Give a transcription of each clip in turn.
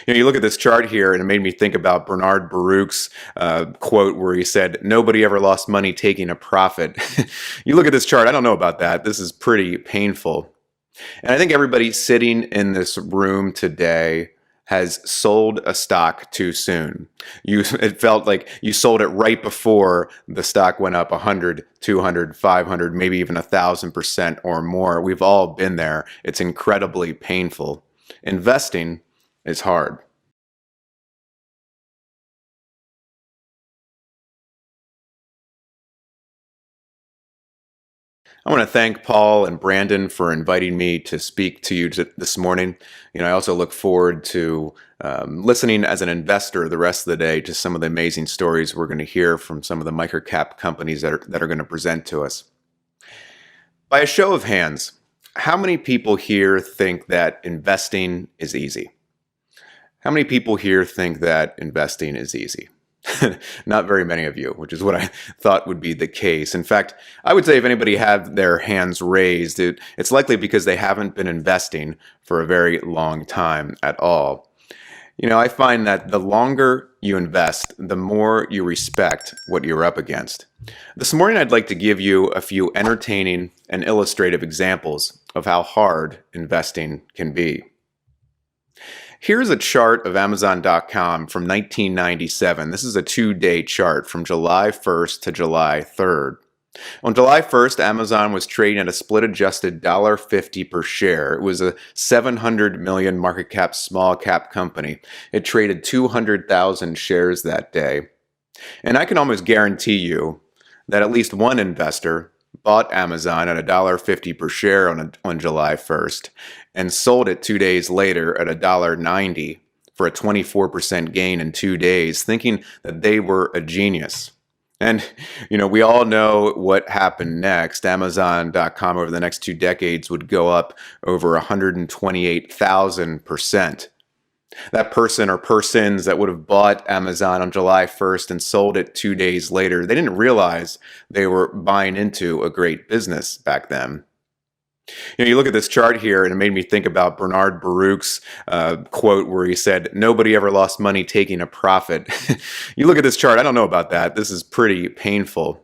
You look at this chart here, and it made me think about Bernard Baruch's quote where he said, "Nobody ever lost money taking a profit." You look at this chart, I don't know about that. This is pretty painful. And I think everybody sitting in this room today has sold a stock too soon. It felt like you sold it right before the stock went up 100, 200, 500, maybe even 1,000% or more. We've all been there. It's incredibly painful. Investing is hard. I want to thank Paul and Brandon for inviting me to speak to you this morning. I also look forward to listening as an investor the rest of the day to some of the amazing stories we're going to hear from some of the microcap companies that are going to present to us. By a show of hands, how many people here think that investing is easy? How many people here think that investing is easy? Not very many of you, which is what I thought would be the case. In fact, I would say if anybody had their hands raised, it's likely because they haven't been investing for a very long time at all. I find that the longer you invest, the more you respect what you're up against. This morning, I'd like to give you a few entertaining and illustrative examples of how hard investing can be. Here's a chart of Amazon.com from 1997. This is a 2-day chart from July 1st to July 3rd. On July 1st, Amazon was trading at a split-adjusted $1.50 per share. It was a $700 million market cap small cap company. It traded 200,000 shares that day. And I can almost guarantee you that at least one investor bought Amazon at $1.50 per share on July 1st and sold it 2 days later at $1.90 for a 24% gain in 2 days, thinking that they were a genius. And, we all know what happened next. Amazon.com over the next 2 decades would go up over 128,000%. That person or persons that would have bought Amazon on July 1st and sold it 2 days later, they didn't realize they were buying into a great business back then. You look at this chart here, and it made me think about Bernard Baruch's quote where he said, "Nobody ever lost money taking a profit." You look at this chart, I don't know about that. This is pretty painful.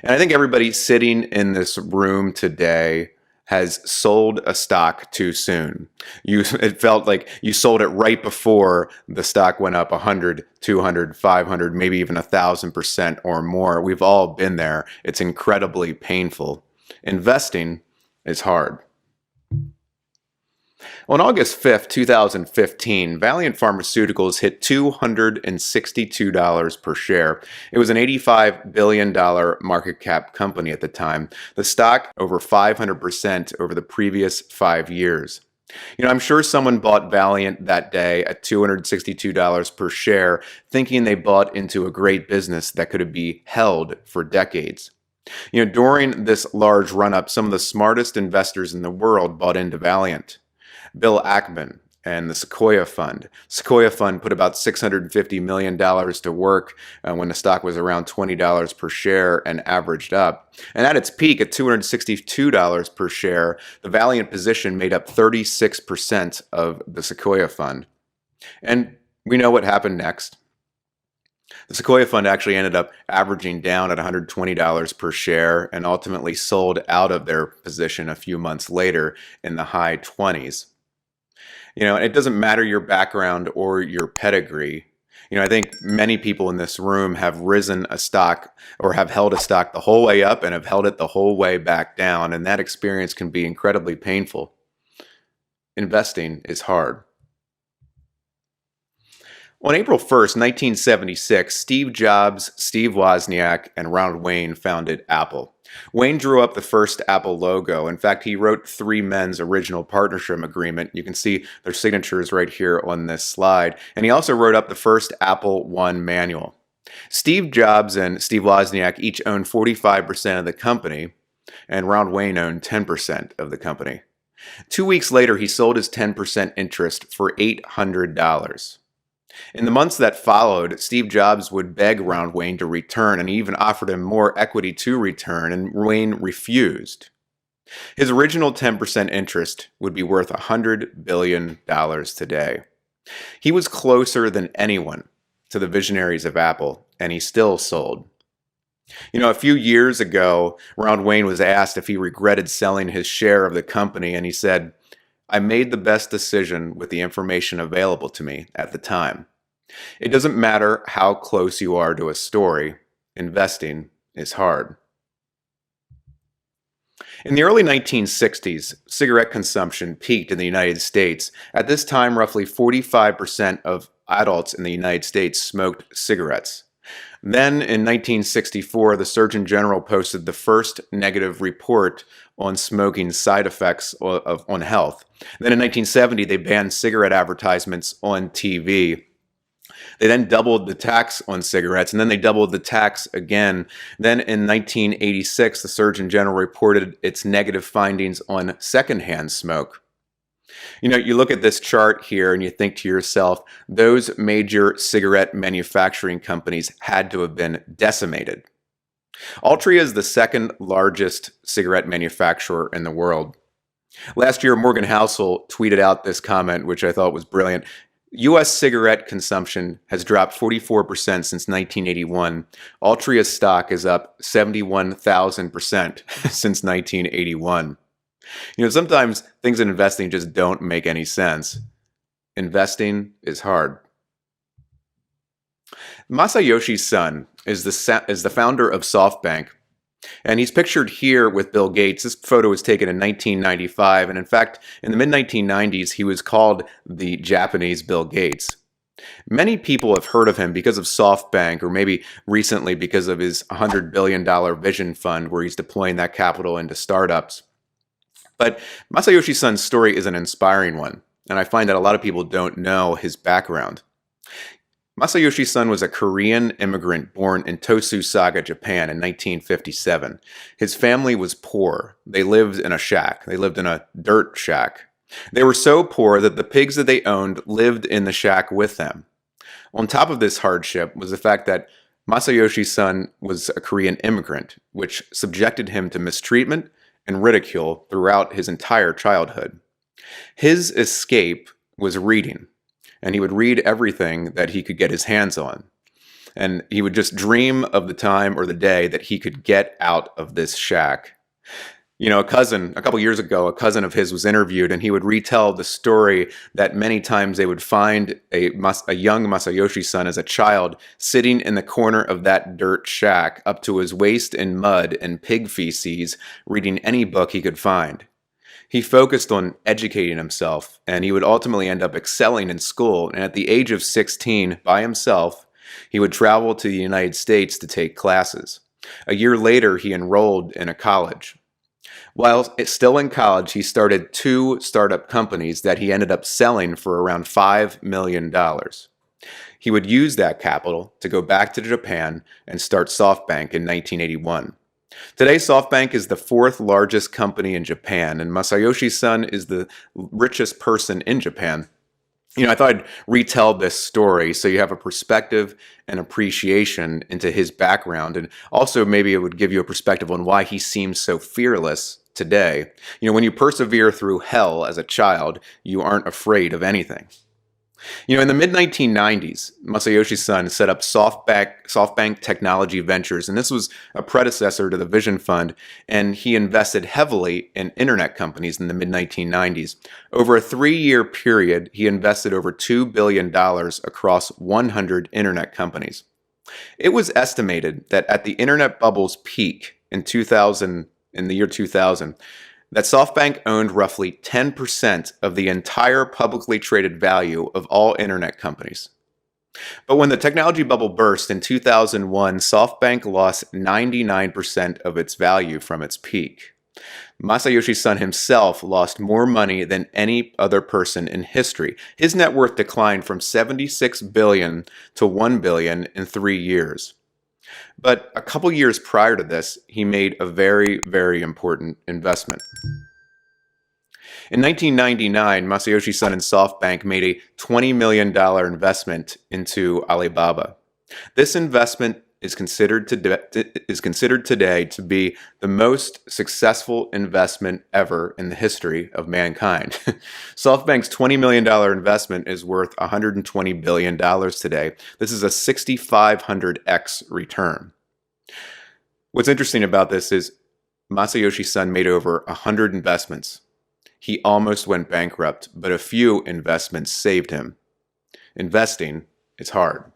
And I think everybody sitting in this room today has sold a stock too soon. It felt like you sold it right before the stock went up 100, 200, 500, maybe even 1,000% or more. We've all been there. It's incredibly painful. Investing is hard. On August 5th, 2015, Valiant Pharmaceuticals hit $262 per share. It was an $85 billion market cap company at the time. The stock over 500% over the previous 5 years. I'm sure someone bought Valiant that day at $262 per share, thinking they bought into a great business that could be held for decades. During this large run-up, some of the smartest investors in the world bought into Valiant. Bill Ackman and the Sequoia Fund. Sequoia Fund put about $650 million to work when the stock was around $20 per share and averaged up. And at its peak at $262 per share, the Valiant position made up 36% of the Sequoia Fund. And we know what happened next. The Sequoia Fund actually ended up averaging down at $120 per share and ultimately sold out of their position a few months later in the high 20s. It doesn't matter your background or your pedigree. I think many people in this room have risen a stock or have held a stock the whole way up and have held it the whole way back down, and that experience can be incredibly painful. Investing is hard. On April 1st, 1976, Steve Jobs, Steve Wozniak, and Ronald Wayne founded Apple. Wayne drew up the first Apple logo. In fact, he wrote three men's original partnership agreement. You can see their signatures right here on this slide. And he also wrote up the first Apple I manual. Steve Jobs and Steve Wozniak each owned 45% of the company, and Ronald Wayne owned 10% of the company. 2 weeks later, he sold his 10% interest for $800. In the months that followed, Steve Jobs would beg Ronald Wayne to return, and he even offered him more equity to return, and Wayne refused. His original 10% interest would be worth $100 billion today. He was closer than anyone to the visionaries of Apple, and he still sold. A few years ago, Ron Wayne was asked if he regretted selling his share of the company, and he said, "I made the best decision with the information available to me at the time." It doesn't matter how close you are to a story, investing is hard. In the early 1960s, cigarette consumption peaked in the United States. At this time, roughly 45% of adults in the United States smoked cigarettes. Then, in 1964, the Surgeon General posted the first negative report on smoking side effects on health. Then in 1970, they banned cigarette advertisements on TV. They then doubled the tax on cigarettes, and then they doubled the tax again. Then in 1986, the Surgeon General reported its negative findings on secondhand smoke. You look at this chart here and you think to yourself, those major cigarette manufacturing companies had to have been decimated. Altria is the second largest cigarette manufacturer in the world. Last year, Morgan Housel tweeted out this comment, which I thought was brilliant. U.S. cigarette consumption has dropped 44% since 1981. Altria's stock is up 71,000% since 1981. Sometimes things in investing just don't make any sense. Investing is hard. Masayoshi Son is the founder of Softbank, and he's pictured here with Bill Gates. This photo was taken in 1995, and in fact, in the mid-1990s, he was called the Japanese Bill Gates. Many people have heard of him because of Softbank, or maybe recently because of his $100 billion vision fund, where he's deploying that capital into startups. But Masayoshi Son's story is an inspiring one, and I find that a lot of people don't know his background. Masayoshi Son was a Korean immigrant born in Tosu Saga, Japan in 1957. His family was poor. They lived in a shack. They lived in a dirt shack. They were so poor that the pigs that they owned lived in the shack with them. On top of this hardship was the fact that Masayoshi Son was a Korean immigrant, which subjected him to mistreatment and ridicule throughout his entire childhood. His escape was reading, and he would read everything that he could get his hands on. And he would just dream of the time or the day that he could get out of this shack. A couple years ago, a cousin of his was interviewed, and he would retell the story that many times they would find a young Masayoshi Son as a child sitting in the corner of that dirt shack up to his waist in mud and pig feces, reading any book he could find. He focused on educating himself, and he would ultimately end up excelling in school, and at the age of 16, by himself, he would travel to the United States to take classes. A year later, he enrolled in a college. While still in college, he started 2 startup companies that he ended up selling for around $5 million. He would use that capital to go back to Japan and start Softbank in 1981. Today, Softbank is the 4th largest company in Japan, and Masayoshi Son is the richest person in Japan. I thought I'd retell this story so you have a perspective and appreciation into his background, and also maybe it would give you a perspective on why he seems so fearless today. When you persevere through hell as a child, you aren't afraid of anything. In the mid-1990s, Masayoshi Son set up Softbank Technology Ventures, and this was a predecessor to the Vision Fund, and he invested heavily in internet companies in the mid-1990s. Over a 3-year period, he invested over $2 billion across 100 internet companies. It was estimated that at the internet bubble's peak in the year 2000, that SoftBank owned roughly 10% of the entire publicly traded value of all internet companies. But when the technology bubble burst in 2001, SoftBank lost 99% of its value from its peak. Masayoshi Son himself lost more money than any other person in history. His net worth declined from $76 billion to $1 billion in 3 years. But a couple years prior to this, he made a very, very important investment. In 1999, Masayoshi Son and SoftBank made a $20 million investment into Alibaba. This investment is considered today to be the most successful investment ever in the history of mankind. Softbank's $20 million investment is worth $120 billion today. This is a 6,500x return. What's interesting about this is Masayoshi Son made over 100 investments. He almost went bankrupt, but a few investments saved him. Investing is hard.